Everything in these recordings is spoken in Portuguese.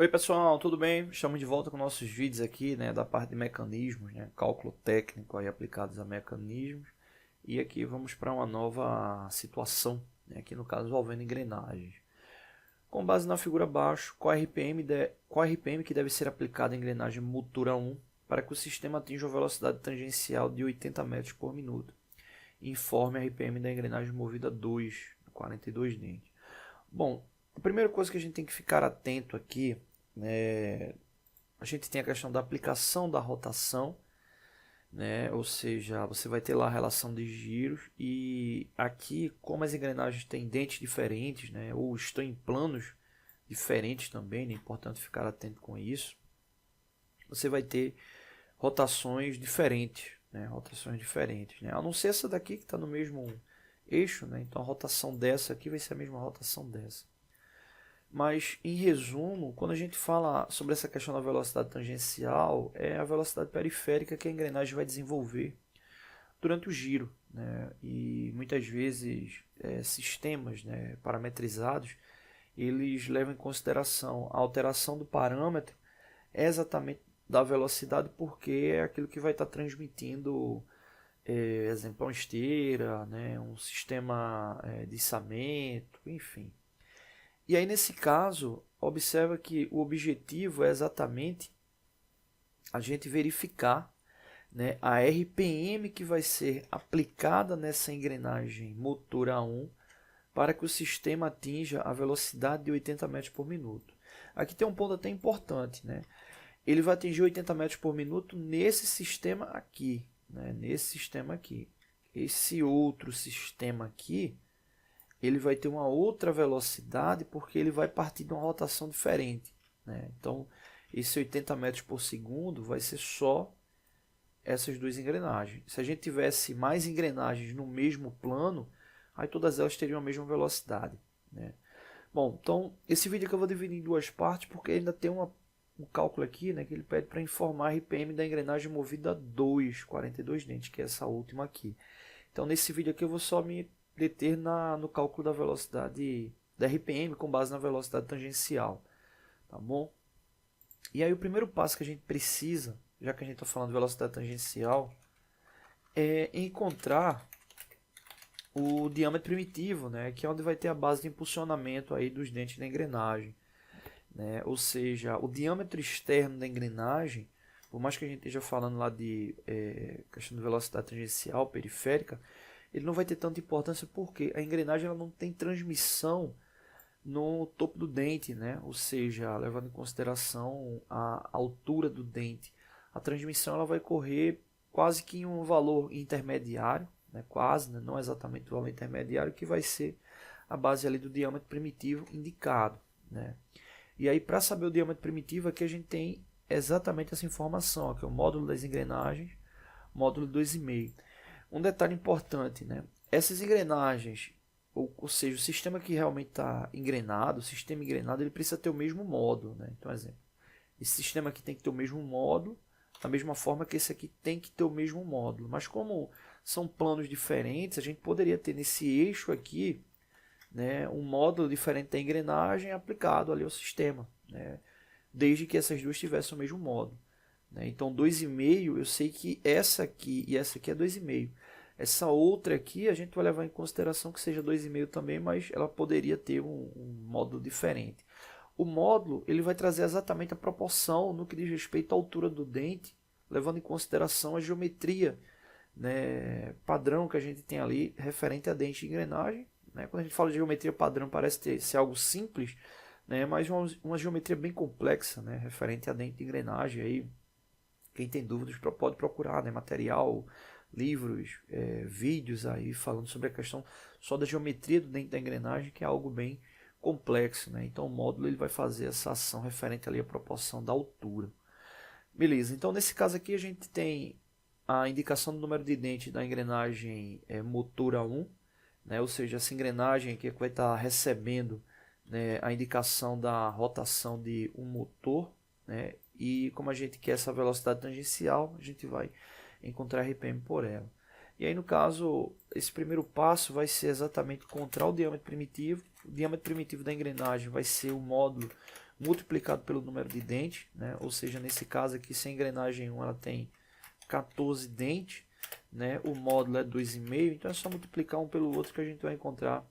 Oi pessoal, tudo bem? Estamos de volta com nossos vídeos aqui, né, da parte de mecanismos, né, cálculo técnico aí aplicados a mecanismos. E aqui vamos para uma nova situação, né, aqui no caso envolvendo engrenagens. Com base na figura abaixo, qual RPM que deve ser aplicado à engrenagem motora 1 para que o sistema atinja a velocidade tangencial de 80 metros por minuto? Informe a RPM da engrenagem movida 2, 42 dentes. Bom, a primeira coisa que a gente tem que ficar atento aqui, né, a gente tem a questão da aplicação da rotação, né, ou seja, você vai ter lá a relação de giros e aqui, como as engrenagens têm dentes diferentes, né, ou estão em planos diferentes também, é importante ficar atento com isso, você vai ter rotações diferentes, né, a não ser essa daqui que está no mesmo eixo, né, então a rotação dessa aqui vai ser a mesma rotação dessa. Mas, em resumo, quando a gente fala sobre essa questão da velocidade tangencial, é a velocidade periférica que a engrenagem vai desenvolver durante o giro, né? E muitas vezes sistemas, né, parametrizados, eles levam em consideração a alteração do parâmetro exatamente da velocidade, porque é aquilo que vai estar transmitindo, exemplo, uma esteira, né, um sistema de içamento, enfim. E aí, nesse caso, observa que o objetivo é exatamente a gente verificar, né, a RPM que vai ser aplicada nessa engrenagem motor A1 para que o sistema atinja a velocidade de 80 metros por minuto. Aqui tem um ponto até importante, né? Ele vai atingir 80 metros por minuto nesse sistema aqui, né? Nesse sistema aqui. Esse outro sistema aqui, ele vai ter uma outra velocidade porque ele vai partir de uma rotação diferente, né? Então, esse 80 metros por segundo vai ser só essas duas engrenagens. Se a gente tivesse mais engrenagens no mesmo plano, aí todas elas teriam a mesma velocidade, né? Bom, então esse vídeo aqui eu vou dividir em duas partes porque ainda tem um cálculo aqui, né, que ele pede para informar a RPM da engrenagem movida 2, 42 dentes, que é essa última aqui. Então nesse vídeo aqui eu vou só me deter no cálculo da velocidade da RPM com base na velocidade tangencial, tá bom? E aí o primeiro passo que a gente precisa, já que a gente está falando de velocidade tangencial, é encontrar o diâmetro primitivo, né, que é onde vai ter a base de impulsionamento aí dos dentes da engrenagem, né? Ou seja, o diâmetro externo da engrenagem, por mais que a gente esteja falando lá de questão de velocidade tangencial periférica, ele não vai ter tanta importância porque a engrenagem ela não tem transmissão no topo do dente, né? Ou seja, levando em consideração a altura do dente. A transmissão ela vai correr quase que em um valor intermediário, né? Quase, né? Não exatamente o valor intermediário, que vai ser a base ali do diâmetro primitivo indicado, né? E aí, para saber o diâmetro primitivo, aqui a gente tem exatamente essa informação, que é o módulo das engrenagens, módulo 2,5. Um detalhe importante, né? Essas engrenagens, ou seja, o sistema que realmente está engrenado, o sistema engrenado, ele precisa ter o mesmo módulo, né? Então, exemplo, esse sistema aqui tem que ter o mesmo módulo, da mesma forma que esse aqui tem que ter o mesmo módulo. Mas como são planos diferentes, a gente poderia ter nesse eixo aqui, né, um módulo diferente da engrenagem aplicado ali ao sistema, né? Desde que essas duas tivessem o mesmo módulo, né? Então 2,5, eu sei que essa aqui e essa aqui é 2,5. Essa outra aqui a gente vai levar em consideração que seja 2,5 também, mas ela poderia ter um módulo diferente. O módulo ele vai trazer exatamente a proporção no que diz respeito à altura do dente, levando em consideração a geometria, né, padrão que a gente tem ali referente a dente de engrenagem, né? Quando a gente fala de geometria padrão parece ser algo simples, né, mas uma geometria bem complexa, né, referente a dente de engrenagem. Aí, quem tem dúvidas pode procurar, né, material, livros, vídeos aí falando sobre a questão só da geometria do dente da engrenagem, que é algo bem complexo, né? Então o módulo ele vai fazer essa ação referente ali à proporção da altura. Beleza, então nesse caso aqui a gente tem a indicação do número de dente da engrenagem motor A1, né? Ou seja, essa engrenagem aqui vai estar recebendo, né, a indicação da rotação de um motor, né? E como a gente quer essa velocidade tangencial, a gente vai encontrar RPM por ela. E aí no caso, esse primeiro passo vai ser exatamente encontrar o diâmetro primitivo. O diâmetro primitivo da engrenagem vai ser o módulo multiplicado pelo número de dentes, né? Ou seja, nesse caso aqui, se a engrenagem 1 ela tem 14 dentes, né? O módulo é 2,5, então é só multiplicar um pelo outro que a gente vai encontrar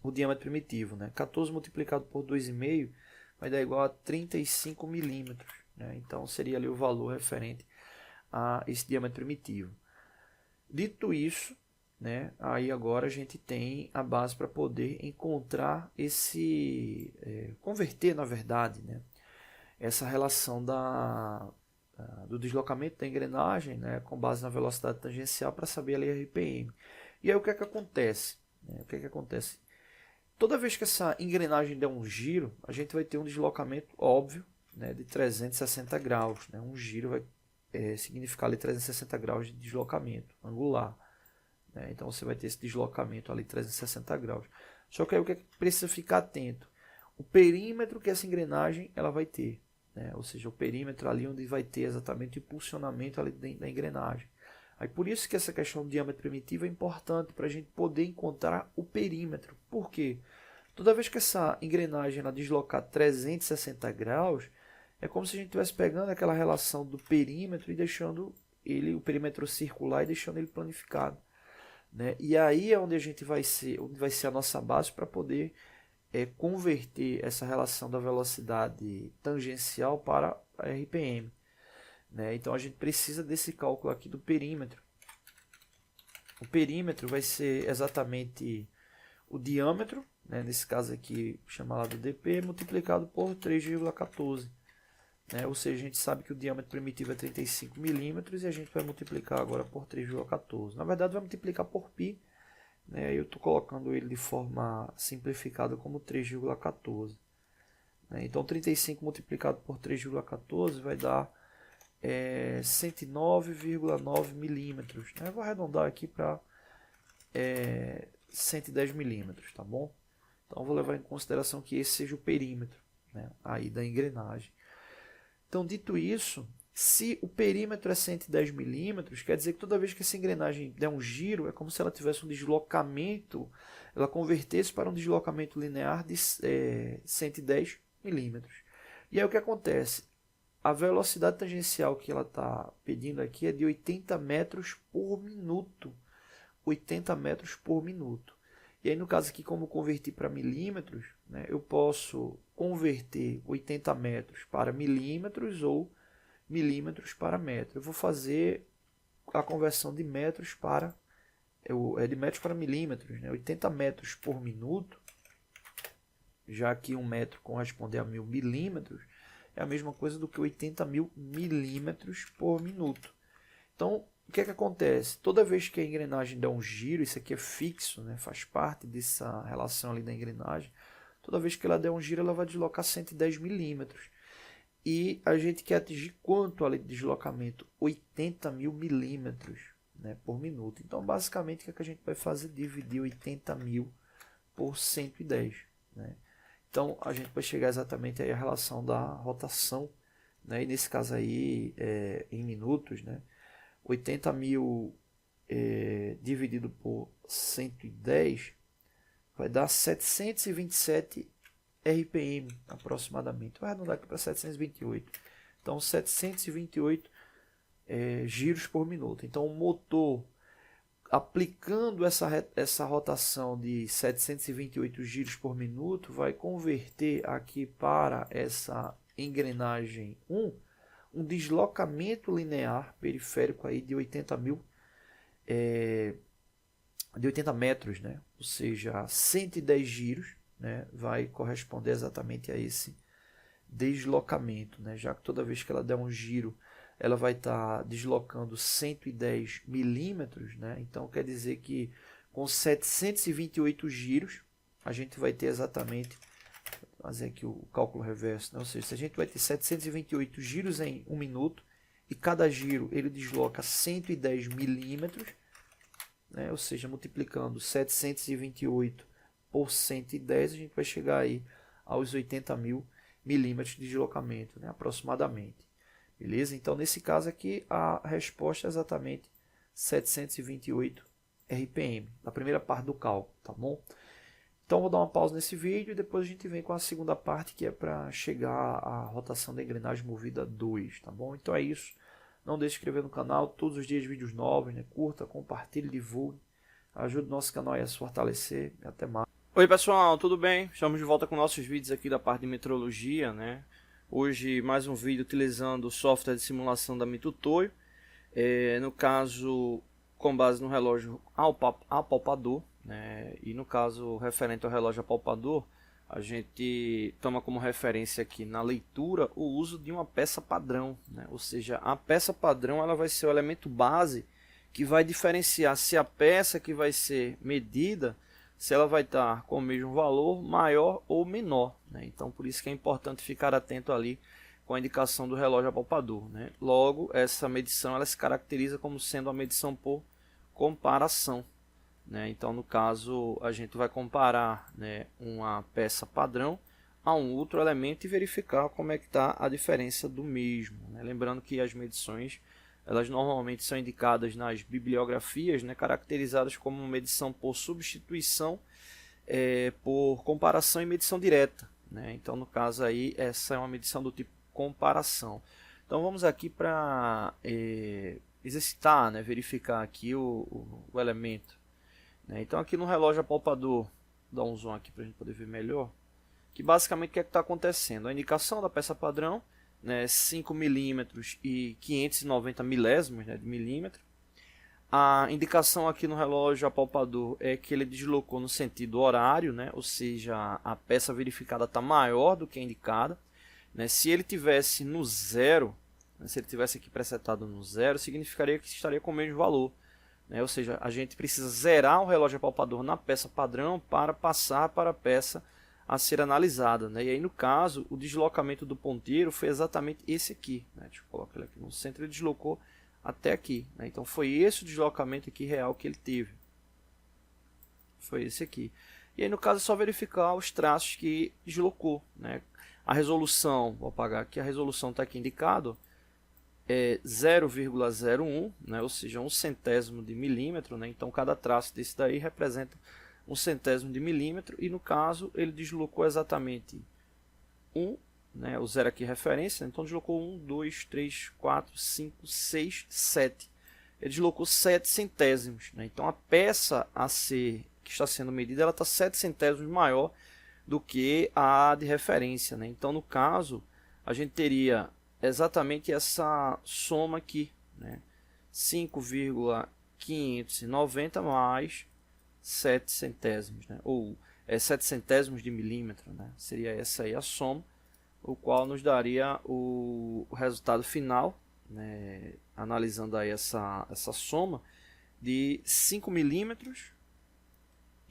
o diâmetro primitivo, né? 14 multiplicado por 2,5 vai dar igual a 35 milímetros, né? Então seria ali o valor referente a esse diâmetro primitivo. Dito isso, né, aí agora a gente tem a base para poder encontrar converter na verdade, né, essa relação do deslocamento da engrenagem, né, com base na velocidade tangencial para saber ali a RPM. E aí o que é que acontece? O que é que acontece? Toda vez que essa engrenagem der um giro, a gente vai ter um deslocamento óbvio, né, de 360 graus. Né? Um giro vai significar ali 360 graus de deslocamento angular. Né? Então você vai ter esse deslocamento ali 360 graus. Só que aí o que é que precisa ficar atento? O perímetro que essa engrenagem ela vai ter. Né? Ou seja, o perímetro ali onde vai ter exatamente o impulsionamento ali da engrenagem. Aí por isso que essa questão do diâmetro primitivo é importante para a gente poder encontrar o perímetro. Por quê? Toda vez que essa engrenagem ela deslocar 360 graus, é como se a gente estivesse pegando aquela relação do perímetro e deixando o perímetro circular e deixando ele planificado. Né? E aí é onde onde vai ser a nossa base para poder converter essa relação da velocidade tangencial para a RPM. Né? Então a gente precisa desse cálculo aqui do perímetro. O perímetro vai ser exatamente o diâmetro, né? Nesse caso aqui chamado dp, multiplicado por 3,14. Né? Ou seja, a gente sabe que o diâmetro primitivo é 35 milímetros e a gente vai multiplicar agora por 3,14. Na verdade vai multiplicar por π, né? Eu estou colocando ele de forma simplificada como 3,14. Né? Então 35 multiplicado por 3,14 vai dar 109,9 milímetros. Né? Eu vou arredondar aqui para 110 milímetros, tá bom? Então vou levar em consideração que esse seja o perímetro, né, aí da engrenagem. Então, dito isso, se o perímetro é 110 milímetros, quer dizer que toda vez que essa engrenagem der um giro, é como se ela tivesse um deslocamento, ela convertesse para um deslocamento linear de 110 milímetros. E aí o que acontece? A velocidade tangencial que ela está pedindo aqui é de 80 metros por minuto. 80 metros por minuto. E aí, no caso aqui, como converter para milímetros, né, eu posso converter 80 metros para milímetros ou milímetros para metro. Eu vou fazer a conversão de metros para de metros para milímetros, né? 80 metros por minuto, já que 1 metro corresponde a 1000 milímetros, é a mesma coisa do que 80.000 milímetros por minuto. Então, o que é que acontece? Toda vez que a engrenagem dá um giro, isso aqui é fixo, né? Faz parte dessa relação ali da engrenagem. Toda vez que ela der um giro, ela vai deslocar 110 milímetros. E a gente quer atingir quanto ali de deslocamento? 80.000 milímetros, né, por minuto. Então, basicamente, o que é que a gente vai fazer? Dividir 80.000 por 110. Né? Então, a gente vai chegar exatamente aí à relação da rotação. Né? E nesse caso aí, em minutos, né? 80.000 dividido por 110 vai dar 727 RPM aproximadamente. Vai arredondar aqui para 728. Então 728 giros por minuto. Então o motor aplicando essa rotação de 728 giros por minuto vai converter aqui para essa engrenagem 1 um deslocamento linear periférico aí de 80.000 de 80 metros, né? Ou seja, 110 giros, né? Vai corresponder exatamente a esse deslocamento, né? Já que toda vez que ela der um giro, ela vai estar deslocando 110 milímetros, né? Então quer dizer que com 728 giros a gente vai ter exatamente, vou fazer aqui o cálculo reverso, né? Ou seja, se a gente vai ter 728 giros em 1 minuto e cada giro ele desloca 110 milímetros, né? Ou seja, multiplicando 728 por 110, a gente vai chegar aí aos 80.000 milímetros de deslocamento, né? Aproximadamente. Beleza? Então, nesse caso aqui, a resposta é exatamente 728 RPM, na primeira parte do cálculo, tá bom? Então vou dar uma pausa nesse vídeo e depois a gente vem com a segunda parte, que é para chegar à rotação da engrenagem movida 2, tá bom? Então é isso. Não deixe de se inscrever no canal, todos os dias vídeos novos, né? Curta, compartilhe, divulgue. Ajude o nosso canal a se fortalecer. E até mais. Oi pessoal, tudo bem? Estamos de volta com nossos vídeos aqui da parte de metrologia, né? Hoje mais um vídeo utilizando o software de simulação da Mitutoyo. No caso, com base no relógio apalpador, né? E no caso referente ao relógio apalpador, a gente toma como referência aqui na leitura o uso de uma peça padrão, né? Ou seja, a peça padrão ela vai ser o elemento base que vai diferenciar se a peça que vai ser medida, se ela vai estar com o mesmo valor, maior ou menor, né? Então por isso que é importante ficar atento ali com a indicação do relógio apalpador, né? Logo, essa medição ela se caracteriza como sendo a medição por comparação, né? Então no caso a gente vai comparar, né, uma peça padrão a um outro elemento e verificar como é que está a diferença do mesmo, né? Lembrando que as medições elas normalmente são indicadas nas bibliografias, né, caracterizadas como medição por substituição, por comparação e medição direta, né? Então no caso aí essa é uma medição do tipo comparação. Então vamos aqui para exercitar, né, verificar aqui o elemento, né? Então aqui no relógio apalpador, dá um zoom aqui para a gente poder ver melhor, que basicamente o que é que está acontecendo? A indicação da peça padrão, né, 5 milímetros e 590 milésimos, né, de milímetro. A indicação aqui no relógio apalpador é que ele deslocou no sentido horário, né, ou seja, a peça verificada está maior do que a indicada, né. Se ele tivesse no zero, né, se ele tivesse aqui presetado no zero, significaria que estaria com o mesmo valor, né, ou seja, a gente precisa zerar o relógio apalpador na peça padrão para passar para a peça a ser analisada, né? E aí no caso o deslocamento do ponteiro foi exatamente esse aqui, né? Deixa eu colocar ele aqui no centro, ele deslocou até aqui, né? Então foi esse o deslocamento aqui real que ele teve, foi esse aqui. E aí no caso é só verificar os traços que deslocou, né? A resolução, vou apagar aqui, a resolução está aqui indicado, é 0,01, né? Ou seja, 1/100º de milímetro, né? Então cada traço desse daí representa 1/100º de milímetro, e no caso ele deslocou exatamente 1, né, o zero aqui é referência, então deslocou 1, 2, 3, 4, 5, 6, 7. Ele deslocou 7 centésimos, né? Então a peça a ser, que está sendo medida, ela está 7 centésimos maior do que a de referência, né? Então no caso a gente teria exatamente essa soma aqui, né? 5,590 mais 7 centésimos, né? Ou 7 centésimos de milímetro, né? Seria essa aí a soma, o qual nos daria o resultado final, né? Analisando aí essa soma de 5 milímetros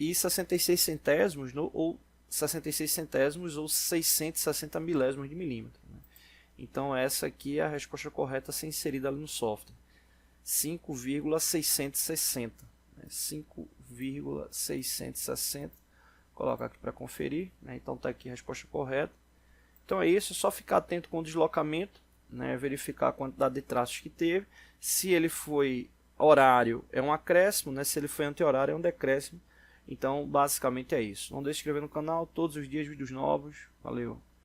e 66 centésimos, ou 66 centésimos ou 660 milésimos de milímetro, né? Então essa aqui é a resposta correta a ser inserida ali no software, 5,660, né? 5,660, colocar aqui para conferir, né? Então está aqui a resposta correta. Então é isso, é só ficar atento com o deslocamento, né? Verificar a quantidade de traços que teve. Se ele foi horário é um acréscimo, né? Se ele foi anti-horário é um decréscimo. Então basicamente é isso. Não deixe de se inscrever no canal, todos os dias vídeos novos. Valeu!